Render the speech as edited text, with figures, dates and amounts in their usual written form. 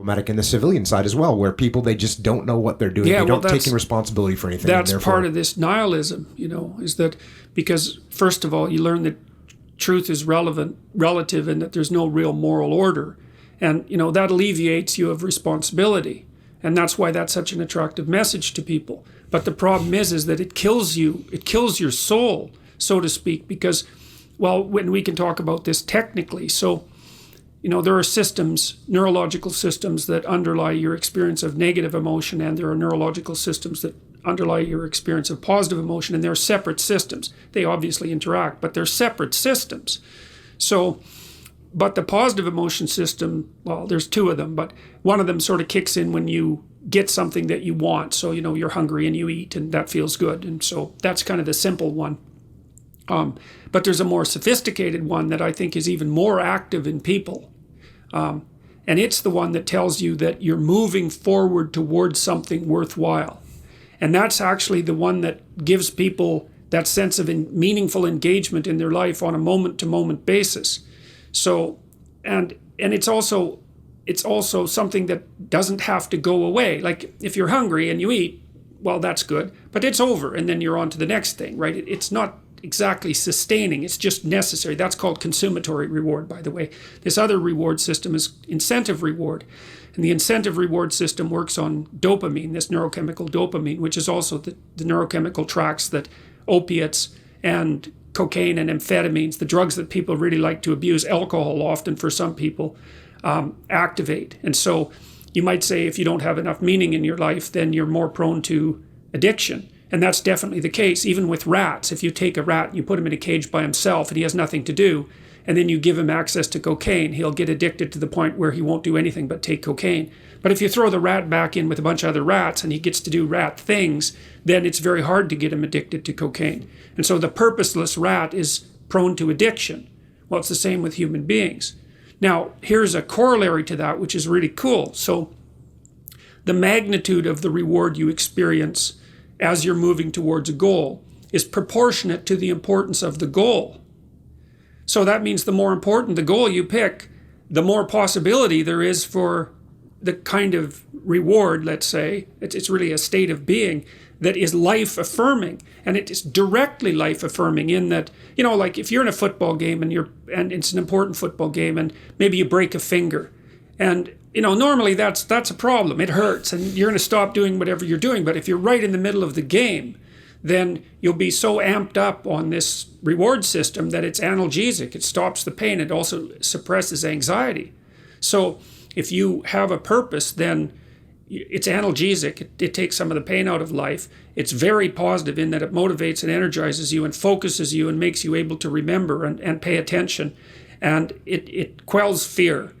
problematic in the civilian side as well, where people, they just don't know what they're doing. Yeah, they don't take responsibility for anything. That's part of this nihilism, is that because, first of all, you learn that truth is relative, and that there's no real moral order. And, that alleviates you of responsibility. And that's why that's such an attractive message to people. But the problem is that it kills you. It kills your soul, so to speak, because, well, when we can talk about this technically. So, there are systems, neurological systems that underlie your experience of negative emotion, and there are neurological systems that underlie your experience of positive emotion, and they're separate systems. They obviously interact, but they're separate systems. So, but the positive emotion system, well, there's two of them, but one of them sort of kicks in when you get something that you want. So, you're hungry and you eat, and that feels good. And so that's kind of the simple one. But there's a more sophisticated one that I think is even more active in people. And it's the one that tells you that you're moving forward towards something worthwhile. And that's actually the one that gives people that sense of meaningful engagement in their life on a moment-to-moment basis. So, and it's also something that doesn't have to go away. Like if you're hungry and you eat, well, that's good, but it's over, and then you're on to the next thing, right? It's not exactly sustaining, it's just necessary. That's called consummatory reward, by the way. This other reward system is incentive reward. And the incentive reward system works on dopamine, this neurochemical dopamine, which is also the neurochemical tracks that opiates and cocaine and amphetamines, the drugs that people really like to abuse, alcohol often for some people, activate. And so you might say if you don't have enough meaning in your life, then you're more prone to addiction. And that's definitely the case, even with rats. If you take a rat and you put him in a cage by himself and he has nothing to do, and then you give him access to cocaine, he'll get addicted to the point where he won't do anything but take cocaine. But if you throw the rat back in with a bunch of other rats and he gets to do rat things, then it's very hard to get him addicted to cocaine. And so the purposeless rat is prone to addiction. Well, it's the same with human beings. Now, here's a corollary to that, which is really cool. So the magnitude of the reward you experience as you're moving towards a goal is proportionate to the importance of the goal. So that means the more important the goal you pick, the more possibility there is for the kind of reward, let's say, it's really a state of being that is life-affirming. And it is directly life-affirming in that, like if you're in a football game and it's an important football game and maybe you break a finger, and normally that's a problem. It hurts and you're going to stop doing whatever you're doing. But if you're right in the middle of the game, then you'll be so amped up on this reward system that it's analgesic. It stops the pain. It also suppresses anxiety. So if you have a purpose, then it's analgesic. It takes some of the pain out of life. It's very positive in that it motivates and energizes you and focuses you and makes you able to remember and pay attention. And it quells fear.